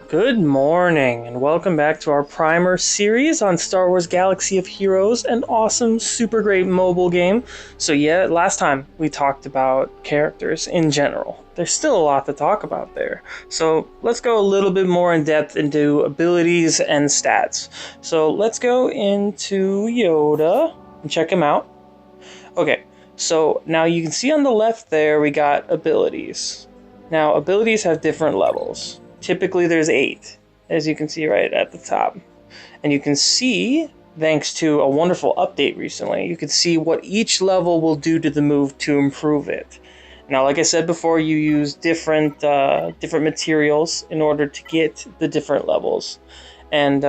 Good morning, and welcome back to our primer series on Star Wars Galaxy of Heroes, an awesome, super great mobile game. So yeah, last time we talked about characters in general. There's still a lot to talk about there. So let's go a little bit more in depth into abilities and stats. So let's go into Yoda and check him out. Okay, so now you can see on the left there we got abilities. Now abilities have different levels. Typically there's 8, as you can see right at the top. And you can see, thanks to a wonderful update recently, you can see what each level will do to the move to improve it. Now, like I said before, you use different materials in order to get the different levels. And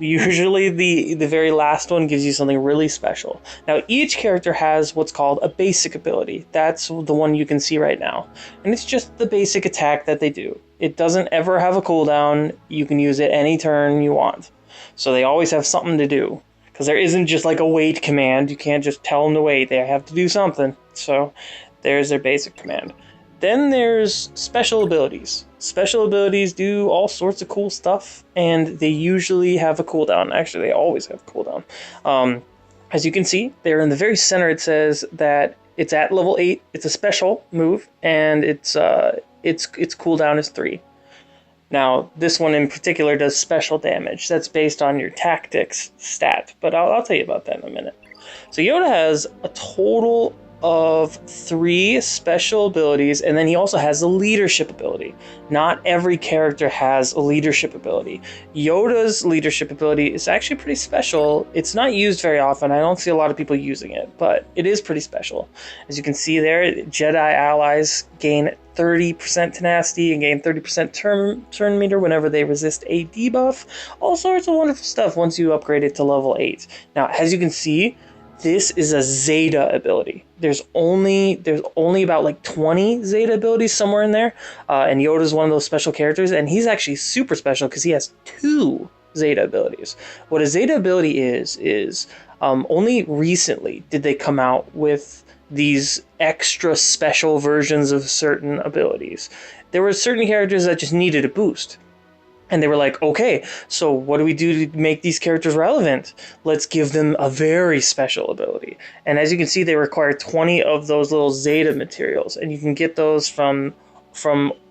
usually the very last one gives you something really special. Now, each character has what's called a basic ability. That's the one you can see right now. And it's just the basic attack that they do. It doesn't ever have a cooldown. You can use it any turn you want. So they always have something to do. Because there isn't just like a wait command. You can't just tell them to wait. They have to do something. So there's their basic command. Then there's special abilities. Special abilities do all sorts of cool stuff, and they usually have a cooldown. Actually, they always have a cooldown. As you can see, there in the very center it says that it's at level 8. It's a special move, and its cooldown is 3. Now, this one in particular does special damage. That's based on your tactics stat, but I'll tell you about that in a minute. So Yoda has a total of 3 special abilities, and then he also has a leadership ability. Not every character has a leadership ability. Yoda's leadership ability is actually pretty special. It's not used very often. I don't see a lot of people using it, but it is pretty special. As you can see there, Jedi allies gain 30% tenacity and gain 30% turn meter whenever they resist a debuff. All sorts of wonderful stuff once you upgrade it to level 8. Now, as you can see, this is a Zeta ability. There's only about like 20 Zeta abilities somewhere in there, and Yoda's one of those special characters, and he's actually super special because he has 2 Zeta abilities. What a Zeta ability is only recently did they come out with these extra special versions of certain abilities. There were certain characters that just needed a boost. And they were like, okay, so what do we do to make these characters relevant? Let's give them a very special ability. And as you can see, they require 20 of those little Zeta materials. And you can get those from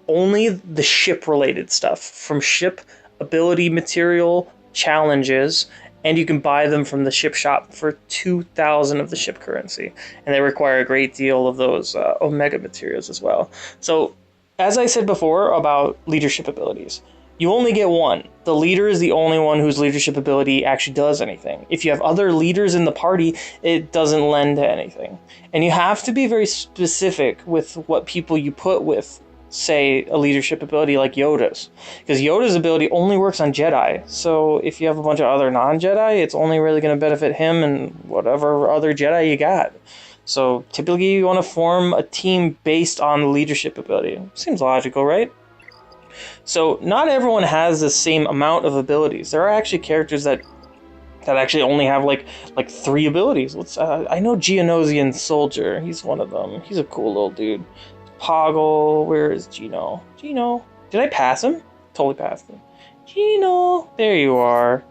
only the ship-related stuff. From ship ability material challenges. And you can buy them from the ship shop for 2,000 of the ship currency. And they require a great deal of those Omega materials as well. So, as I said before about leadership abilities, you only get one. The leader is the only one whose leadership ability actually does anything. If you have other leaders in the party, it doesn't lend to anything. And you have to be very specific with what people you put with, say, a leadership ability like Yoda's. Because Yoda's ability only works on Jedi. So if you have a bunch of other non-Jedi, it's only really going to benefit him and whatever other Jedi you got. So typically you want to form a team based on the leadership ability. Seems logical, right? So not everyone has the same amount of abilities. There are actually characters that actually only have like 3 abilities. I know Geonosian Soldier. He's one of them. He's a cool little dude. Poggle. Where is Geno? Geno. Did I pass him? Totally passed him. Geno. There you are.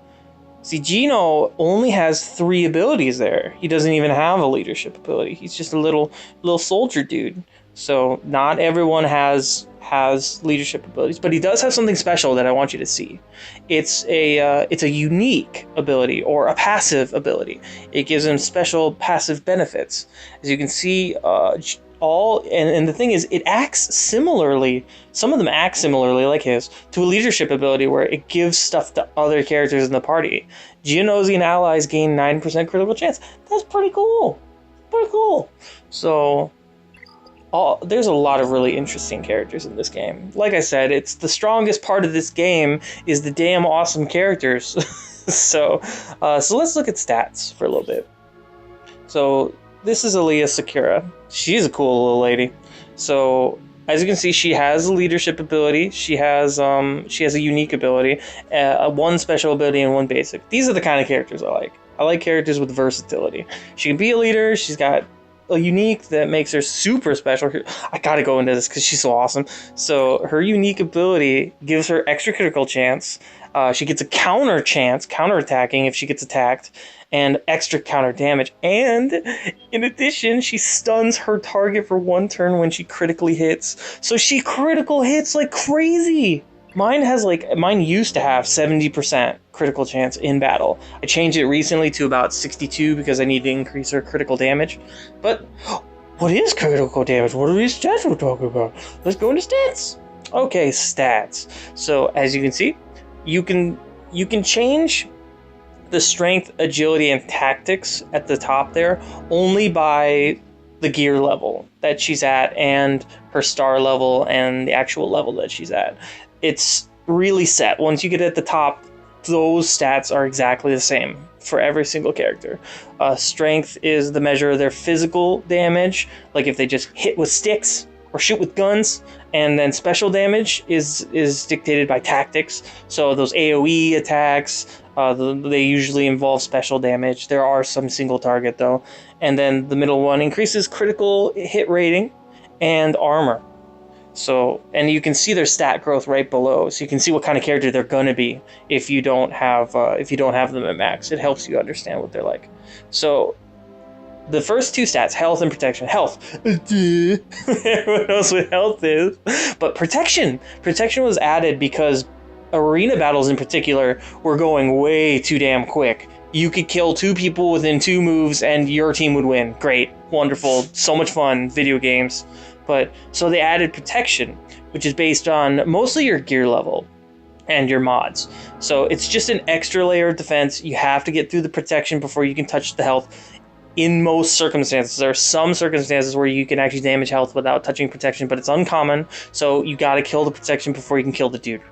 See, Geno only has 3 abilities there. He doesn't even have a leadership ability. He's just a little soldier dude. So not everyone has leadership abilities, but he does have something special that I want you to see. It's a unique ability or a passive ability. It gives him special passive benefits. As you can see, and the thing is, it acts similarly. Some of them act similarly, like his, to a leadership ability where it gives stuff to other characters in the party. Geonosian allies gain 9% critical chance. That's pretty cool. Pretty cool. So there's a lot of really interesting characters in this game. Like I said, it's the strongest part of this game is the damn awesome characters. So let's look at stats for a little bit. So this is Alia Sakura. She's a cool little lady. So as you can see, she has a leadership ability. She has a unique ability, one special ability, and one basic. These are the kind of characters I like. I like characters with versatility. She can be a leader. She's got a unique that makes her super special. I gotta go into this because she's so awesome. So her unique ability gives her extra critical chance. She gets a counter chance, counterattacking if she gets attacked, and extra counter damage. And in addition, she stuns her target for 1 turn when she critically hits. So she critical hits like crazy. Mine used to have 70% critical chance in battle. I changed it recently to about 62 because I need to increase her critical damage. But what is critical damage? What are these stats we're talking about? Let's go into stats. Okay, stats. So as you can see, you can change the strength, agility, and tactics at the top there only by the gear level that she's at and her star level and the actual level that she's at. It's really set. Once you get at the top, those stats are exactly the same for every single character. Strength is the measure of their physical damage, like if they just hit with sticks or shoot with guns, and then special damage is dictated by tactics. So those AoE attacks, they usually involve special damage. There are some single target though. And then the middle one increases critical hit rating and armor. So, and you can see their stat growth right below, so you can see what kind of character they're gonna be if you don't have them at max. It helps you understand what they're like. So, the first 2 stats, health and protection. Health, everyone knows what health is, but protection was added because arena battles in particular were going way too damn quick. You could kill 2 people within 2 moves, and your team would win. Great, wonderful, so much fun. Video games. But so they added protection, which is based on mostly your gear level and your mods. So it's just an extra layer of defense. You have to get through the protection before you can touch the health. In most circumstances, there are some circumstances where you can actually damage health without touching protection, but it's uncommon. So you got to kill the protection before you can kill the dude.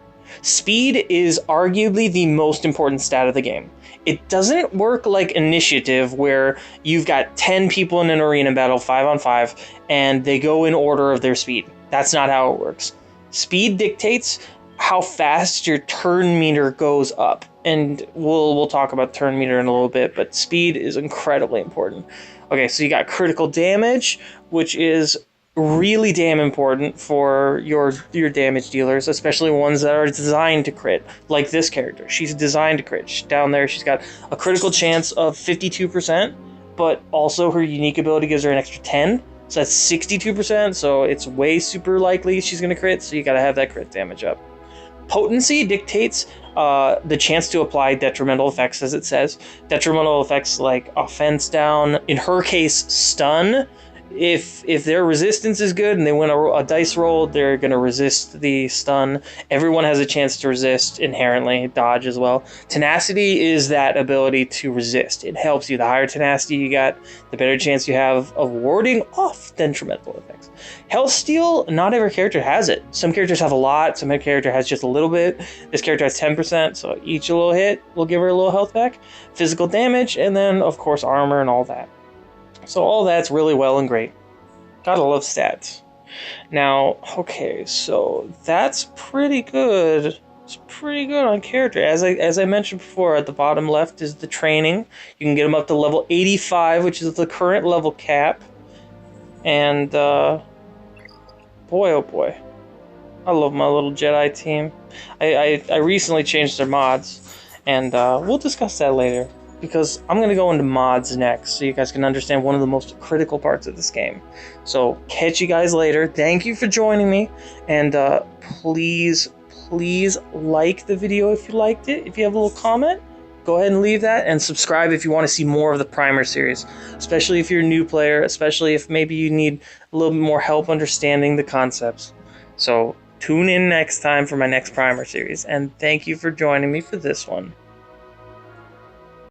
Speed is arguably the most important stat of the game. It doesn't work like initiative where you've got 10 people in an arena battle 5-on-5 and they go in order of their speed. That's not how it works. Speed dictates how fast your turn meter goes up. And we'll talk about turn meter in a little bit, but speed is incredibly important. Okay, so you got critical damage, which is really damn important for your damage dealers, especially ones that are designed to crit, like this character. She's designed to crit. Down there, she's got a critical chance of 52%, but also her unique ability gives her an extra 10, so that's 62%, so it's way super likely she's going to crit, so you got to have that crit damage up. Potency dictates the chance to apply detrimental effects, as it says. Detrimental effects like offense down, in her case, stun. If their resistance is good and they win a dice roll, they're going to resist the stun. Everyone has a chance to resist inherently, dodge as well. Tenacity is that ability to resist. It helps you. The higher tenacity you got, the better chance you have of warding off detrimental effects. Health steal, not every character has it. Some characters have a lot, some character has just a little bit. This character has 10%, so each little hit will give her a little health back. Physical damage, and then, of course, armor and all that. So all that's really well and great. Gotta love stats. Now, okay, so that's pretty good. It's pretty good on character. As I mentioned before, at the bottom left is the training. You can get them up to level 85, which is the current level cap. And, boy oh boy. I love my little Jedi team. I recently changed their mods, and we'll discuss that later, because I'm going to go into mods next so you guys can understand one of the most critical parts of this game. So, catch you guys later. Thank you for joining me, and please like the video if you liked it. If you have a little comment, go ahead and leave that, and subscribe if you want to see more of the Primer series, especially if you're a new player, especially if maybe you need a little bit more help understanding the concepts. So, tune in next time for my next Primer series, and thank you for joining me for this one.